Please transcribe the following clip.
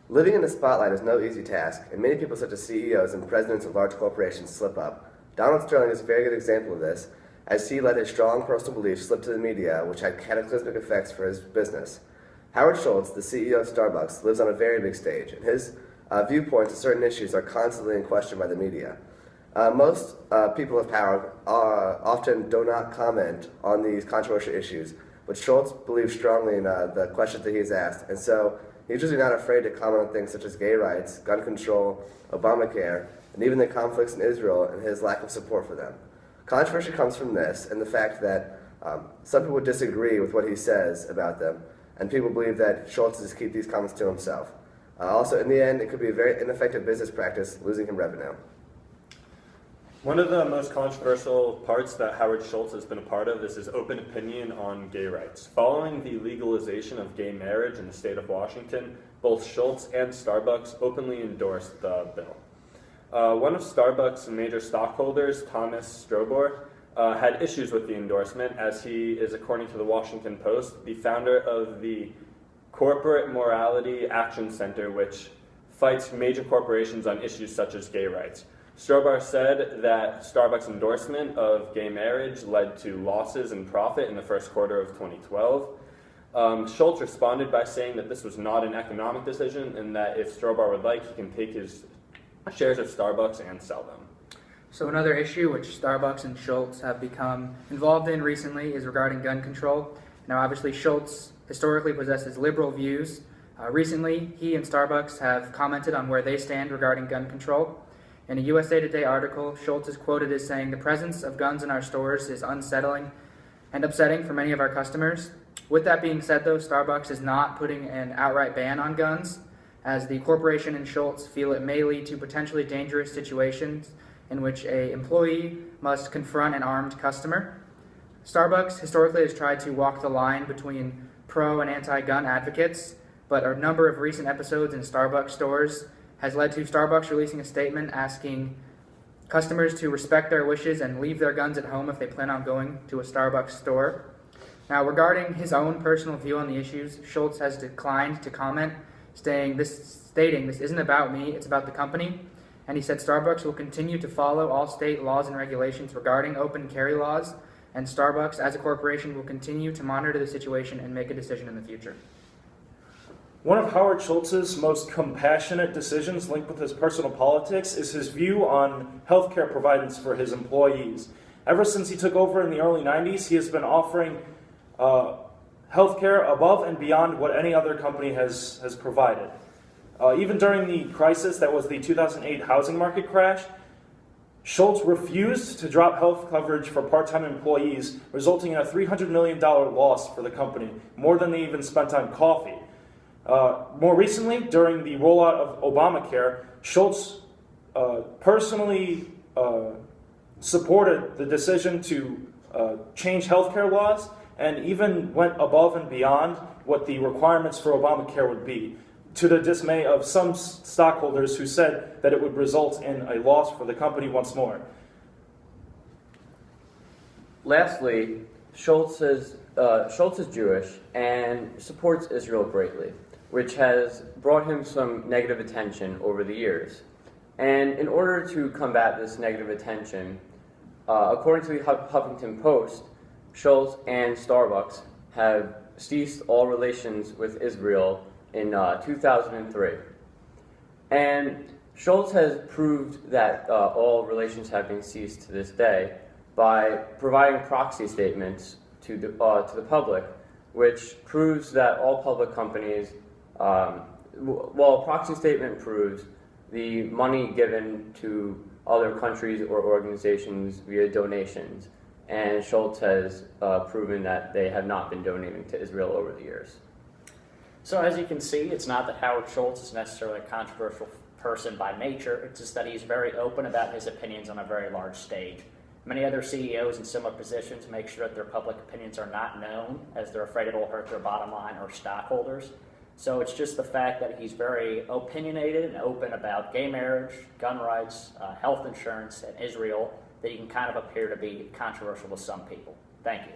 Living in the spotlight is no easy task, and many people such as CEOs and presidents of large corporations slip up. Donald Sterling is a very good example of this, as he let his strong personal beliefs slip to the media, which had cataclysmic effects for his business. Howard Schultz, the CEO of Starbucks, lives on a very big stage, and his viewpoints on certain issues are constantly in question by the media. Most people of power often do not comment on these controversial issues, but Schultz believes strongly in the questions that he is asked, and so he's usually not afraid to comment on things such as gay rights, gun control, Obamacare, and even the conflicts in Israel and his lack of support for them. Controversy comes from this and the fact that some people disagree with what he says about them, and people believe that Schultz just keeps these comments to himself. Also, in the end, it could be a very ineffective business practice, losing him revenue. One of the most controversial parts that Howard Schultz has been a part of is his open opinion on gay rights. Following the legalization of gay marriage in the state of Washington, both Schultz and Starbucks openly endorsed the bill. One of Starbucks' major stockholders, Thomas Strobor, had issues with the endorsement, as he is, according to the Washington Post, the founder of the Corporate Morality Action Center, which fights major corporations on issues such as gay rights. Strobor said that Starbucks' endorsement of gay marriage led to losses in profit in the first quarter of 2012. Schultz responded by saying that this was not an economic decision and that if Strobor would like, he can take his shares of Starbucks and sell them. So another issue which Starbucks and Schultz have become involved in recently is regarding gun control. Now obviously Schultz historically possesses liberal views. Recently, he and Starbucks have commented on where they stand regarding gun control. In a USA Today article, Schultz is quoted as saying, "The presence of guns in our stores is unsettling and upsetting for many of our customers." With that being said, though, Starbucks is not putting an outright ban on guns, as the corporation and Schultz feel it may lead to potentially dangerous situations in which an employee must confront an armed customer. Starbucks historically has tried to walk the line between pro and anti-gun advocates, but a number of recent episodes in Starbucks stores has led to Starbucks releasing a statement asking customers to respect their wishes and leave their guns at home if they plan on going to a Starbucks store. Now, regarding his own personal view on the issues, Schultz has declined to comment, stating this isn't about me, it's about the company. And he said Starbucks will continue to follow all state laws and regulations regarding open carry laws, and Starbucks, as a corporation, will continue to monitor the situation and make a decision in the future. One of Howard Schultz's most compassionate decisions linked with his personal politics is his view on healthcare providers for his employees. Ever since he took over in the early 90s, he has been offering healthcare above and beyond what any other company has provided. Even during the crisis that was the 2008 housing market crash, Schultz refused to drop health coverage for part-time employees, resulting in a $300 million loss for the company, more than they even spent on coffee. More recently, during the rollout of Obamacare, Schultz personally supported the decision to change healthcare laws and even went above and beyond what the requirements for Obamacare would be, to the dismay of some stockholders who said that it would result in a loss for the company once more. Lastly, Schultz is Jewish and supports Israel greatly, which has brought him some negative attention over the years. And in order to combat this negative attention, according to the Huffington Post, Schultz and Starbucks have ceased all relations with Israel in 2003. And Schultz has proved that all relations have been ceased to this day by providing proxy statements to the public, which proves that all public companies, a proxy statement proves the money given to other countries or organizations via donations, and Schultz has proven that they have not been donating to Israel over the years. So as you can see, it's not that Howard Schultz is necessarily a controversial person by nature, it's just that he's very open about his opinions on a very large stage. Many other CEOs in similar positions make sure that their public opinions are not known, as they're afraid it'll hurt their bottom line or stockholders. So it's just the fact that he's very opinionated and open about gay marriage, gun rights, health insurance, and Israel that he can kind of appear to be controversial to some people. Thank you.